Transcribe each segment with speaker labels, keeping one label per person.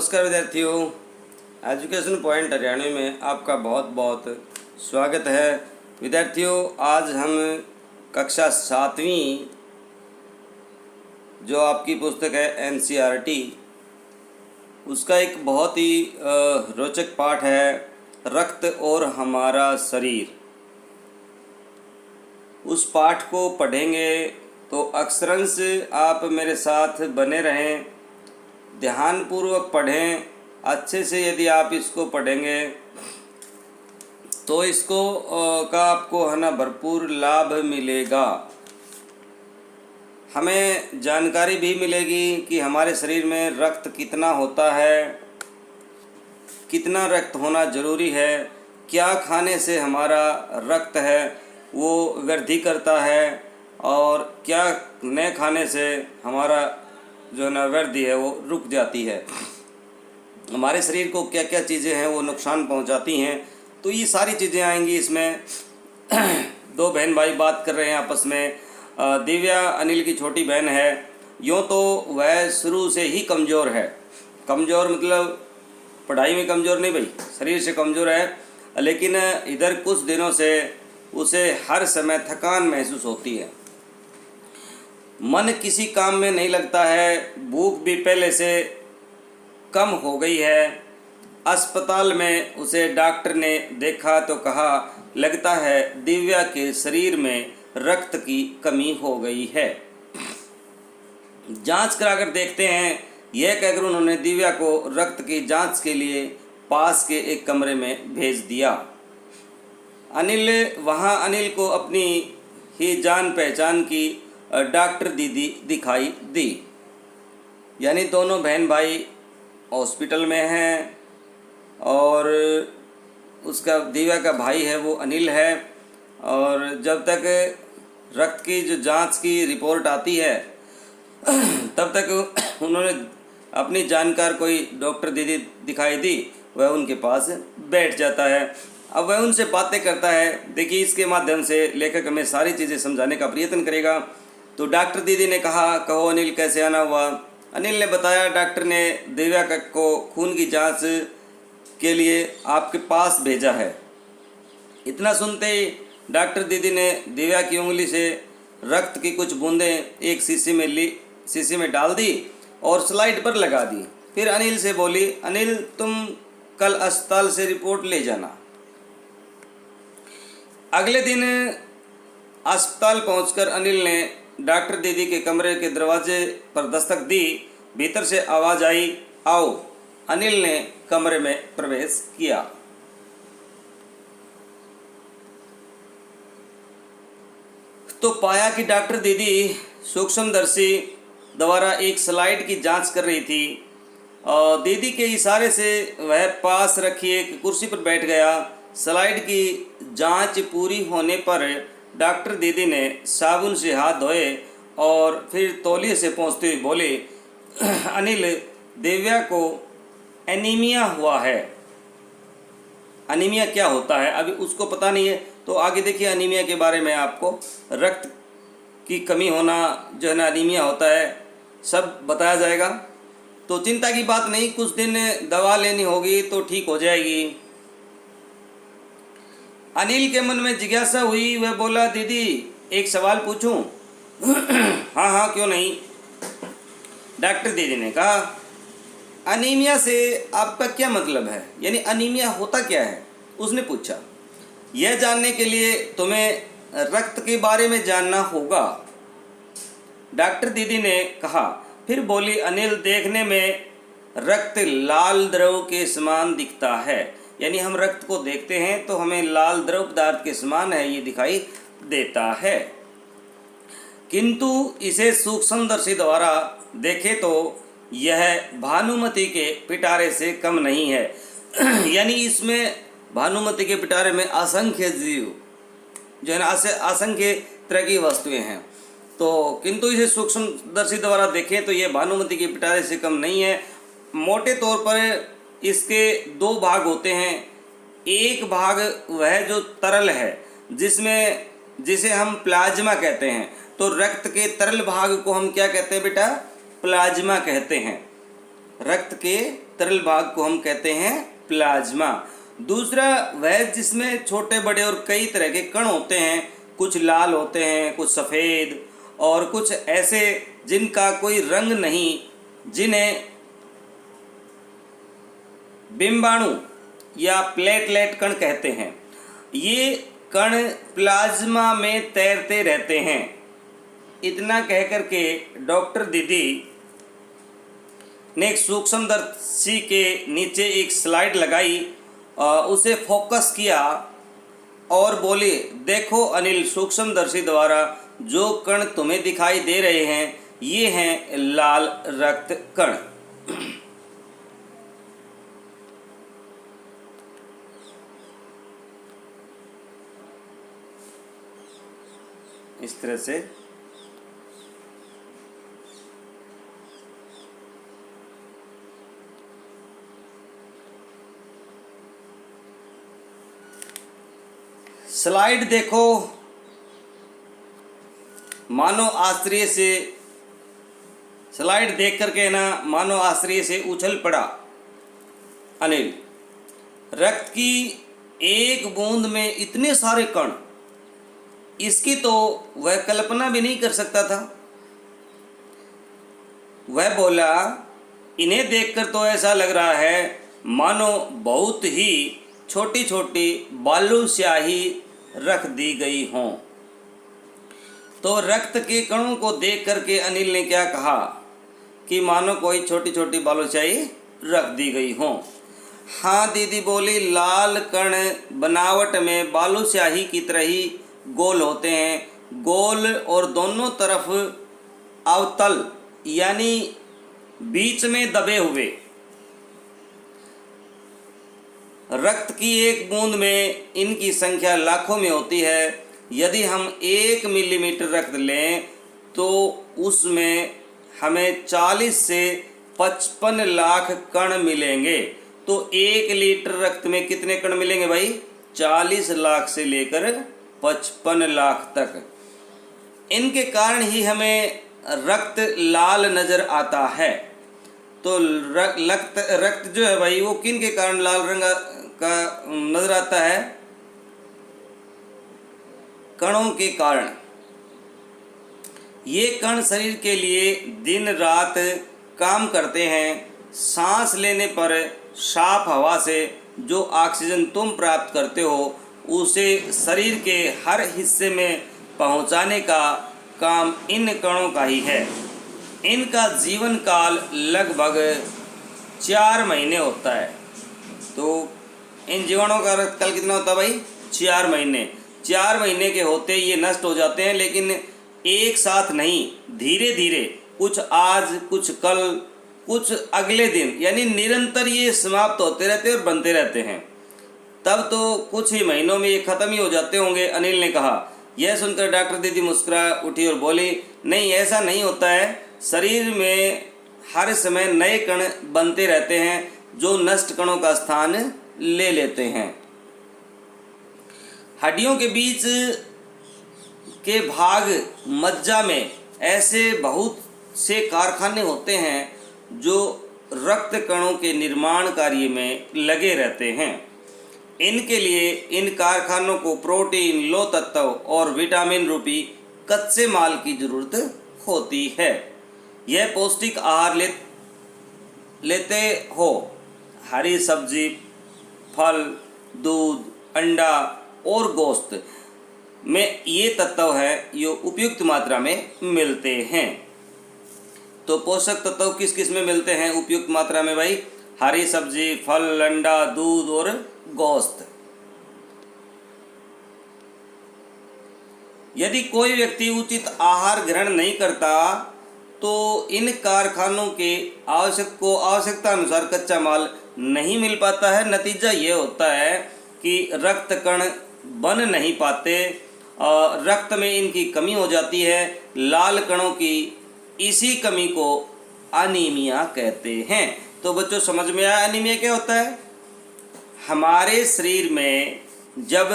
Speaker 1: नमस्कार विद्यार्थियों, education point Haryana में आपका बहुत बहुत स्वागत है। विद्यार्थियों, आज हम कक्षा 7वीं जो आपकी पुस्तक है एनसीईआरटी, उसका एक बहुत ही रोचक पाठ है रक्त और हमारा शरीर। उस पाठ को पढ़ेंगे तो अक्षरंश आप मेरे साथ बने रहें, ध्यानपूर्वक पढ़ें। अच्छे से यदि आप इसको पढ़ेंगे तो इसको का आपको है ना भरपूर लाभ मिलेगा। हमें जानकारी भी मिलेगी कि हमारे शरीर में रक्त कितना होता है, कितना रक्त होना ज़रूरी है, क्या खाने से हमारा रक्त है वो वृद्धि करता है और क्या न खाने से हमारा जो न वृद्धि है वो रुक जाती है। हमारे शरीर को क्या क्या चीज़ें हैं वो नुकसान पहुंचाती हैं, तो ये सारी चीज़ें आएंगी इसमें। दो बहन भाई बात कर रहे हैं आपस में। दिव्या अनिल की छोटी बहन है। यूँ तो वह शुरू से ही कमज़ोर है। कमज़ोर मतलब पढ़ाई में कमज़ोर नहीं भाई, शरीर से कमज़ोर है, लेकिन इधर कुछ दिनों से उसे हर समय थकान महसूस होती है, मन किसी काम में नहीं लगता है, भूख भी पहले से कम हो गई है। अस्पताल में उसे डॉक्टर ने देखा तो कहा लगता है दिव्या के शरीर में रक्त की कमी हो गई है, जांच कराकर देखते हैं। यह कहकर उन्होंने दिव्या को रक्त की जांच के लिए पास के एक कमरे में भेज दिया। अनिल को अपनी ही जान पहचान की डॉक्टर दीदी दिखाई दी। यानी दोनों बहन भाई हॉस्पिटल में हैं और उसका दिव्या का भाई है वो अनिल है। और जब तक रक्त की जो जांच की रिपोर्ट आती है तब तक उन्होंने अपनी जानकार कोई डॉक्टर दीदी दिखाई दी, वह उनके पास बैठ जाता है। अब वह उनसे बातें करता है। देखिए, इसके माध्यम से लेखक हमें सारी चीज़ें समझाने का प्रयत्न करेगा। तो डॉक्टर दीदी ने कहा, कहो अनिल कैसे आना हुआ। अनिल ने बताया डॉक्टर ने दिव्या को खून की जांच के लिए आपके पास भेजा है। इतना सुनते ही डॉक्टर दीदी ने दिव्या की उंगली से रक्त की कुछ बूंदें एक शीशी में डाल दी और स्लाइड पर लगा दी। फिर अनिल से बोली, अनिल तुम कल अस्पताल से रिपोर्ट ले जाना। अगले दिन अस्पताल पहुंचकर अनिल ने डॉक्टर दीदी के कमरे के दरवाजे पर दस्तक दी। भीतर से आवाज़ आई, आओ। अनिल ने कमरे में प्रवेश किया। तो पाया कि डॉक्टर दीदी सूक्ष्मदर्शी द्वारा एक स्लाइड की जांच कर रही थी। दीदी के इशारे से वह पास रखी एक कुर्सी पर बैठ गया। स्लाइड की जांच पूरी होने पर डॉक्टर दीदी ने साबुन से हाथ धोए और फिर तौलिए से पोंछते हुए बोले, अनिल दिव्या को एनीमिया हुआ है। एनीमिया क्या होता है अभी उसको पता नहीं है, तो आगे देखिए एनीमिया के बारे में आपको रक्त की कमी होना जो है ना एनीमिया होता है सब बताया जाएगा। तो चिंता की बात नहीं, कुछ दिन दवा लेनी होगी तो ठीक हो जाएगी। अनिल के मन में जिज्ञासा हुई। वह बोला, दीदी एक सवाल पूछूं? हाँ हाँ क्यों नहीं। डॉक्टर दीदी ने कहा, अनीमिया से आपका क्या मतलब है, यानी अनीमिया होता क्या है? उसने पूछा। यह जानने के लिए तुम्हें रक्त के बारे में जानना होगा, डॉक्टर दीदी ने कहा। फिर बोली, अनिल देखने में रक्त लाल द्रव के समान दिखता है। यानी हम रक्त को देखते हैं तो हमें लाल द्रव पदार्थ के समान है ये दिखाई देता है, किंतु इसे सूक्ष्मदर्शी द्वारा देखे तो यह भानुमति के पिटारे से कम नहीं है। यानी इसमें भानुमति के पिटारे में असंख्य जीव जो है ना असंख्य तरह की वस्तुएं हैं, तो किंतु इसे सूक्ष्मदर्शी द्वारा देखें तो यह भानुमति के पिटारे से कम नहीं है। मोटे तौर पर इसके दो भाग होते हैं। एक भाग वह जो तरल है जिसे हम प्लाज्मा कहते हैं। तो रक्त के तरल भाग को हम क्या कहते हैं बेटा? प्लाज्मा कहते हैं। रक्त के तरल भाग को हम कहते हैं प्लाज्मा। दूसरा वह जिसमें छोटे बड़े और कई तरह के कण होते हैं, कुछ लाल होते हैं, कुछ सफ़ेद और कुछ ऐसे जिनका कोई रंग नहीं, जिन्हें बिंबाणु या प्लेटलेट कण कहते हैं। ये कण प्लाज्मा में तैरते रहते हैं। इतना कहकर के डॉक्टर दीदी ने एक सूक्ष्मदर्शी के नीचे एक स्लाइड लगाई, उसे फोकस किया और बोली, देखो अनिल, सूक्ष्मदर्शी द्वारा जो कण तुम्हें दिखाई दे रहे हैं ये हैं लाल रक्त कण। इस तरह से स्लाइड देखो, मानो आश्चर्य से स्लाइड देख करके ना मानो आश्चर्य से उछल पड़ा अनिल। रक्त की एक बूंद में इतने सारे कण, इसकी तो वह कल्पना भी नहीं कर सकता था। वह बोला, इन्हें देखकर तो ऐसा लग रहा है मानो बहुत ही छोटी छोटी बालू स्याही रख दी गई हों। तो रक्त के कणों को देख करके अनिल ने क्या कहा कि मानो कोई छोटी छोटी बालू स्याही रख दी गई हों। हाँ दीदी बोली, लाल कण बनावट में बालू स्याही की तरह ही गोल होते हैं, गोल और दोनों तरफ अवतल यानी बीच में दबे हुए। रक्त की एक बूंद में इनकी संख्या लाखों में होती है। यदि हम 1 मिलीमीटर रक्त लें तो उसमें हमें 40 से 55 लाख कण मिलेंगे। तो 1 लीटर रक्त में कितने कण मिलेंगे भाई? 40 लाख से लेकर 55 लाख तक। इनके कारण ही हमें रक्त लाल नज़र आता है। तो रक्त जो है भाई वो किन के कारण लाल रंग का नज़र आता है? कणों के कारण। ये कण शरीर के लिए दिन रात काम करते हैं। सांस लेने पर साफ हवा से जो ऑक्सीजन तुम प्राप्त करते हो उसे शरीर के हर हिस्से में पहुंचाने का काम इन कणों का ही है। इनका जीवन काल लगभग 4 महीने होता है। तो इन जीवाणुओं का रक्तकाल कितना होता है भाई? 4 महीने। 4 महीने के होते ये नष्ट हो जाते हैं, लेकिन एक साथ नहीं, धीरे धीरे, कुछ आज, कुछ कल, कुछ अगले दिन, यानी निरंतर ये समाप्त होते रहते हैं और बनते रहते हैं। तब तो कुछ ही महीनों में ये ख़त्म ही हो जाते होंगे, अनिल ने कहा। यह सुनकर डॉक्टर दीदी मुस्कुरा उठी और बोली, नहीं, ऐसा नहीं होता है। शरीर में हर समय नए कण बनते रहते हैं जो नष्ट कणों का स्थान ले लेते हैं। हड्डियों के बीच के भाग मज्जा में ऐसे बहुत से कारखाने होते हैं जो रक्त कणों के निर्माण कार्य में लगे रहते हैं। इनके लिए इन कारखानों को प्रोटीन, लौह तत्व और विटामिन रूपी कच्चे माल की जरूरत होती है। यह पौष्टिक आहार लेते हो। हरी सब्जी, फल, दूध, अंडा और गोश्त में ये तत्व है जो उपयुक्त मात्रा में मिलते हैं। तो पोषक तत्व किस किस में मिलते हैं उपयुक्त मात्रा में भाई? हरी सब्जी, फल, अंडा, दूध और गोश्त। यदि कोई व्यक्ति उचित आहार ग्रहण नहीं करता तो इन कारखानों के आवश्यकता अनुसार कच्चा माल नहीं मिल पाता है। नतीजा ये होता है कि रक्त कण बन नहीं पाते, रक्त में इनकी कमी हो जाती है। लाल कणों की इसी कमी को अनीमिया कहते हैं। तो बच्चों समझ में आया अनीमिया क्या होता है? हमारे शरीर में जब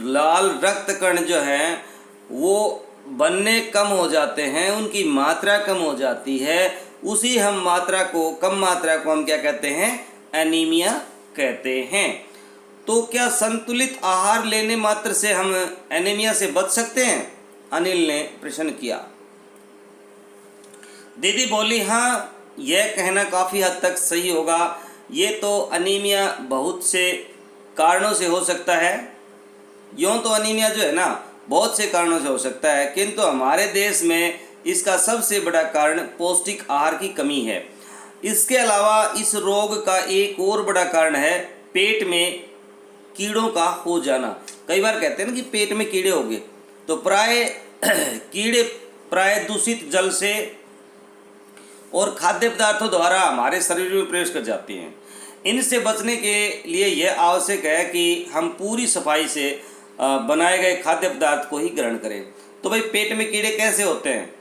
Speaker 1: लाल रक्त कण जो हैं वो बनने कम हो जाते हैं, उनकी मात्रा कम हो जाती है, उसी हम मात्रा को, कम मात्रा को हम क्या कहते हैं, एनीमिया कहते हैं। तो क्या संतुलित आहार लेने मात्र से हम एनीमिया से बच सकते हैं? अनिल ने प्रश्न किया। दीदी बोली, हाँ, यह कहना काफ़ी हद तक सही होगा। ये तो अनीमिया बहुत से कारणों से हो सकता है। यूँ तो अनीमिया जो है ना बहुत से कारणों से हो सकता है, किंतु हमारे देश में इसका सबसे बड़ा कारण पौष्टिक आहार की कमी है। इसके अलावा इस रोग का एक और बड़ा कारण है पेट में कीड़ों का हो जाना। कई बार कहते हैं ना कि पेट में कीड़े हो गए, तो कीड़े प्राय दूषित जल से और खाद्य पदार्थों द्वारा हमारे शरीर में प्रवेश कर जाती हैं। इनसे बचने के लिए यह आवश्यक है कि हम पूरी सफाई से बनाए गए खाद्य पदार्थ को ही ग्रहण करें। तो भाई पेट में कीड़े कैसे होते हैं?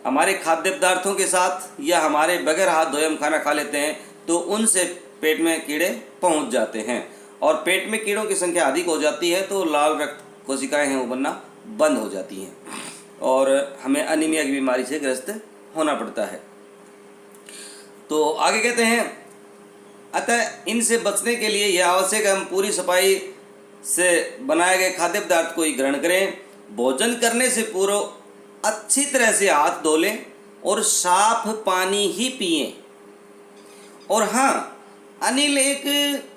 Speaker 1: हमारे खाद्य पदार्थों के साथ या हमारे बगैर हाथ धोए हम खाना खा लेते हैं, तो उनसे पेट में कीड़े पहुंच जाते हैं, और पेट में कीड़ों की संख्या अधिक हो जाती है तो लाल रक्त कोशिकाएं हैं वो बनना बंद हो जाती हैं और हमें अनीमिया की बीमारी से ग्रस्त होना पड़ता है। तो आगे कहते हैं, अतः इनसे बचने के लिए यह आवश्यक है हम पूरी सफाई से बनाए गए खाद्य पदार्थ को ही ग्रहण करें। भोजन करने से पूर्व अच्छी तरह से हाथ धो लें और साफ पानी ही पिएं। और हाँ, अनिल, एक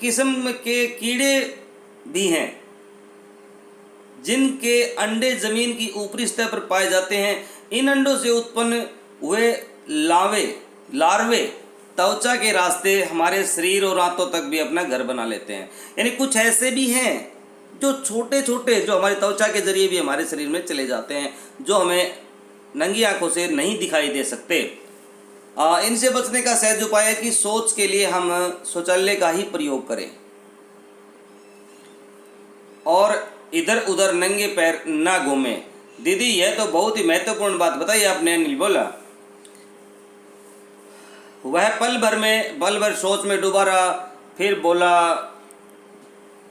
Speaker 1: किस्म के कीड़े भी हैं जिनके अंडे जमीन की ऊपरी सतह पर पाए जाते हैं। इन अंडों से उत्पन्न हुए लार्वे त्वचा के रास्ते हमारे शरीर और आंतों तक भी अपना घर बना लेते हैं। यानी कुछ ऐसे भी हैं जो छोटे छोटे, जो हमारी त्वचा के जरिए भी हमारे शरीर में चले जाते हैं, जो हमें नंगी आंखों से नहीं दिखाई दे सकते। इनसे बचने का सहज उपाय है कि शौच के लिए हम शौचालय का ही प्रयोग करें और इधर उधर नंगे पैर ना घूमें। दीदी, यह तो बहुत ही महत्वपूर्ण बात बताई आपने, अनिल बोला। वह पल भर सोच में डूबा रहा, फिर बोला,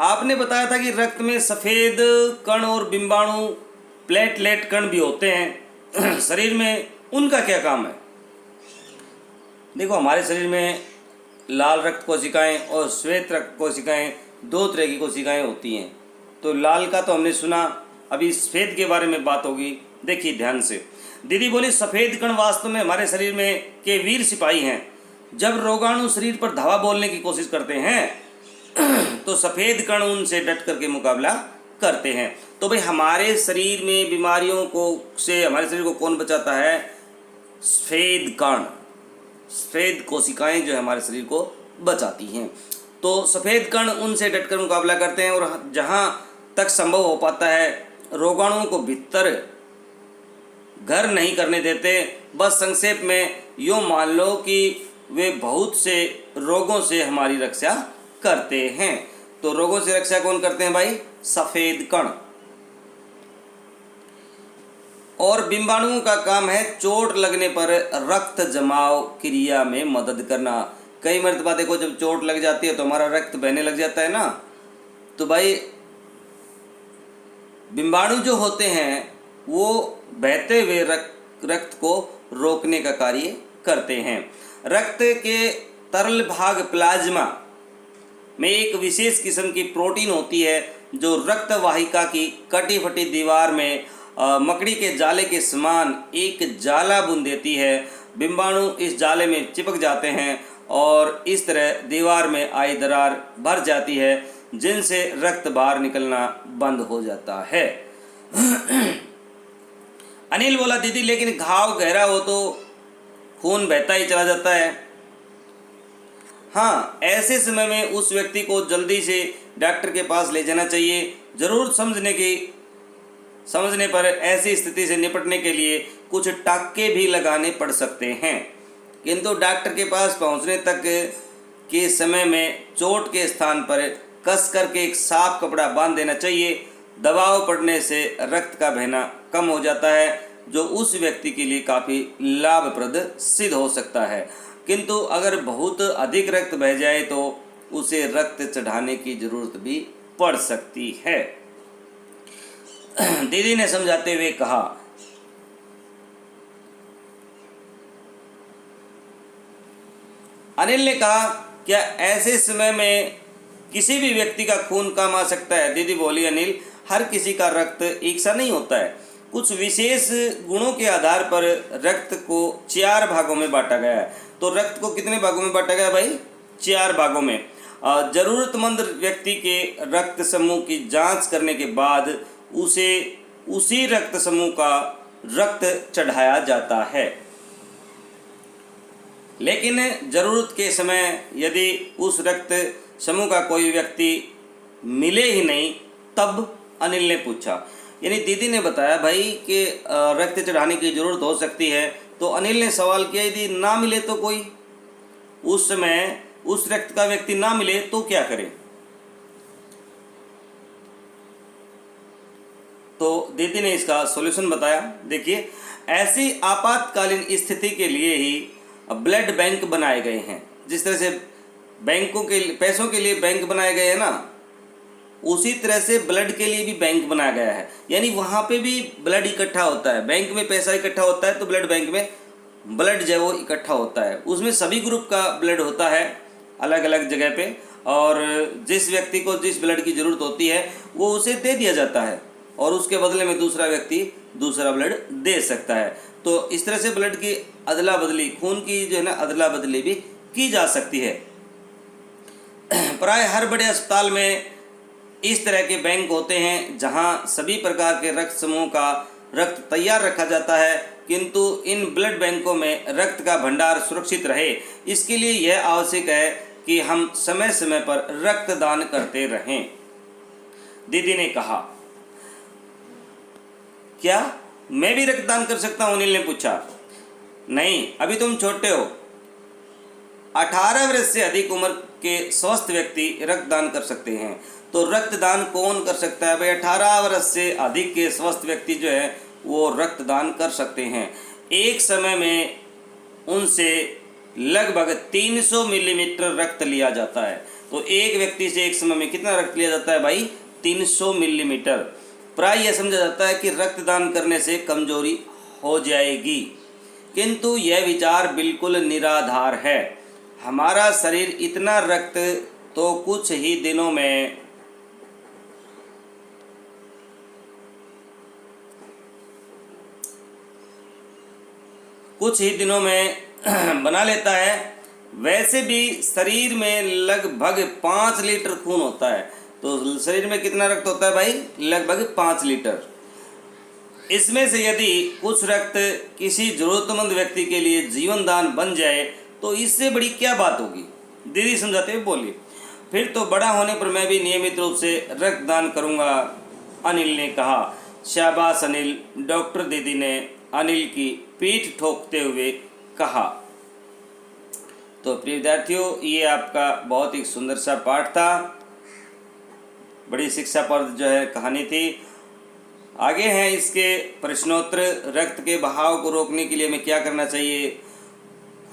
Speaker 1: आपने बताया था कि रक्त में सफ़ेद कण और बिंबाणु प्लेटलेट कण भी होते हैं शरीर में उनका क्या काम है? देखो, हमारे शरीर में लाल रक्त कोशिकाएं और श्वेत रक्त कोशिकाएं, दो तरह की कोशिकाएं होती हैं। तो लाल का तो हमने सुना, अभी सफ़ेद के बारे में बात होगी। देखिए ध्यान से। दीदी बोली, सफ़ेद कण वास्तव में हमारे शरीर में के वीर सिपाही हैं। जब रोगाणु शरीर पर धावा बोलने की कोशिश करते हैं तो सफ़ेद कण उनसे डट करके मुकाबला करते हैं। तो भाई हमारे शरीर में बीमारियों को से हमारे शरीर को कौन बचाता है? सफ़ेद कण, सफ़ेद कोशिकाएं जो है हमारे शरीर को बचाती हैं। तो सफ़ेद कण उनसे डटकर मुकाबला करते हैं और जहाँ तक संभव हो पाता है रोगाणुओं को भीतर घर नहीं करने देते। बस संक्षेप में यूँ मान लो कि वे बहुत से रोगों से हमारी रक्षा करते हैं। तो रोगों से रक्षा कौन करते हैं भाई? सफ़ेद कण। और बिंबाणुओं का काम है चोट लगने पर रक्त जमाव क्रिया में मदद करना। कई मर्तबा देखो, जब चोट लग जाती है तो हमारा रक्त बहने लग जाता है ना, तो भाई बिंबाणु जो होते हैं वो बहते हुए रक्त को रोकने का कार्य करते हैं। रक्त के तरल भाग प्लाज्मा में एक विशेष किस्म की प्रोटीन होती है जो रक्त वाहिका की कटी फटी दीवार में मकड़ी के जाले के समान एक जाला बुन देती है। बिंबाणु इस जाले में चिपक जाते हैं और इस तरह दीवार में आई दरार भर जाती है, जिनसे रक्त बाहर निकलना बंद हो जाता है। अनिल बोला, दीदी लेकिन घाव गहरा हो तो खून बहता ही चला जाता है। हाँ, ऐसे समय में उस व्यक्ति को जल्दी से डॉक्टर के पास ले जाना चाहिए। जरूर समझने पर ऐसी स्थिति से निपटने के लिए कुछ टाके भी लगाने पड़ सकते हैं, किंतु डॉक्टर के पास पहुंचने तक के समय में चोट के स्थान पर कस करके एक साफ कपड़ा बांध देना चाहिए। दबाव पड़ने से रक्त का बहना कम हो जाता है, जो उस व्यक्ति के लिए काफ़ी लाभप्रद सिद्ध हो सकता है। किंतु अगर बहुत अधिक रक्त बह जाए तो उसे रक्त चढ़ाने की जरूरत भी पड़ सकती है। दीदी ने समझाते हुए कहा, अनिल ने कहा, क्या ऐसे समय में किसी भी व्यक्ति का खून काम आ सकता है? दीदी बोली, अनिल, हर किसी का रक्त एक सा नहीं होता है। कुछ विशेष गुणों के आधार पर रक्त को 4 भागों में बांटा गया है। तो रक्त को कितने भागों में बांटा गया है भाई? 4 भागों में। जरूरतमंद व्यक्ति के रक्त समूह की जांच करने के बाद उसे उसी रक्त समूह का रक्त चढ़ाया जाता है। लेकिन जरूरत के समय यदि उस रक्त समूह का कोई व्यक्ति मिले ही नहीं, तब अनिल ने पूछा, यानी दीदी ने बताया भाई कि रक्त चढ़ाने की ज़रूरत हो सकती है। तो अनिल ने सवाल किया, यदि ना मिले तो कोई, उस समय उस रक्त का व्यक्ति ना मिले तो क्या करें? तो दीदी ने इसका सॉल्यूशन बताया। देखिए, ऐसी आपातकालीन स्थिति के लिए ही ब्लड बैंक बनाए गए हैं। जिस तरह से बैंकों के पैसों के लिए बैंक बनाए गए हैं ना, उसी तरह से ब्लड के लिए भी बैंक बनाया गया है। यानी वहाँ पे भी ब्लड इकट्ठा होता है। बैंक में पैसा इकट्ठा होता है तो ब्लड बैंक में ब्लड जो है वो इकट्ठा होता है। उसमें सभी ग्रुप का ब्लड होता है अलग अलग जगह पे, और जिस व्यक्ति को जिस ब्लड की ज़रूरत होती है वो उसे दे दिया जाता है, और उसके बदले में दूसरा व्यक्ति दूसरा ब्लड दे सकता है। तो इस तरह से ब्लड की अदला बदली, खून की जो है ना अदला बदली भी की जा सकती है। प्राय हर बड़े अस्पताल में इस तरह के बैंक होते हैं जहां सभी प्रकार के रक्त समूह का रक्त तैयार रखा जाता है, किंतु इन ब्लड बैंकों में रक्त का भंडार सुरक्षित रहे, इसके लिए यह आवश्यक है कि हम समय समय पर रक्तदान करते रहें। दीदी ने कहा, क्या मैं भी रक्तदान कर सकता हूं? अनिल ने पूछा। नहीं, अभी तुम छोटे हो। 18 वर्ष से अधिक उम्र के स्वस्थ व्यक्ति रक्तदान कर सकते हैं। तो रक्तदान कौन कर सकता है भाई? 18 वर्ष से अधिक के स्वस्थ व्यक्ति जो है वो रक्तदान कर सकते हैं। एक समय में उनसे लगभग 300 मिलीमीटर रक्त लिया जाता है। तो एक व्यक्ति से एक समय में कितना रक्त लिया जाता है भाई? 300 मिलीमीटर। प्राय यह समझा जाता है कि रक्तदान करने से कमजोरी हो जाएगी, किंतु यह विचार बिल्कुल निराधार है। हमारा शरीर इतना रक्त तो कुछ ही दिनों में बना लेता है। वैसे भी शरीर में लगभग 5 लीटर खून होता है। तो शरीर में कितना रक्त होता है भाई? लगभग 5 लीटर। इसमें से यदि कुछ रक्त किसी जरूरतमंद व्यक्ति के लिए जीवन दान बन जाए तो इससे बड़ी क्या बात होगी? दीदी समझाते हुए बोली, फिर तो बड़ा होने पर मैं भी नियमित रूप से रक्तदान करूंगा, अनिल ने कहा। शाबाश अनिल, डॉक्टर दीदी ने अनिल की पीठ ठोकते हुए कहा। तो प्रिय विद्यार्थियों, ये आपका बहुत ही सुंदर सा पाठ था, बड़ी शिक्षाप्रद जो है कहानी थी। आगे हैं इसके प्रश्नोत्तर। रक्त के बहाव को रोकने के लिए हमें क्या करना चाहिए?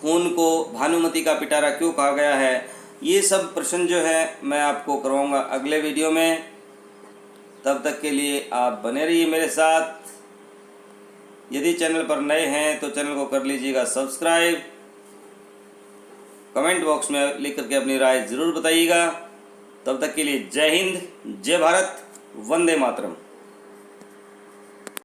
Speaker 1: खून को भानुमति का पिटारा क्यों कहा गया है? ये सब प्रश्न जो है मैं आपको करवाऊंगा अगले वीडियो में। तब तक के लिए आप बने रहिए मेरे साथ। यदि चैनल पर नए हैं तो चैनल को कर लीजिएगा सब्सक्राइब। कमेंट बॉक्स में लिख करके अपनी राय ज़रूर बताइएगा। तब तक के लिए जय हिंद, जय भारत, वंदे मातरम।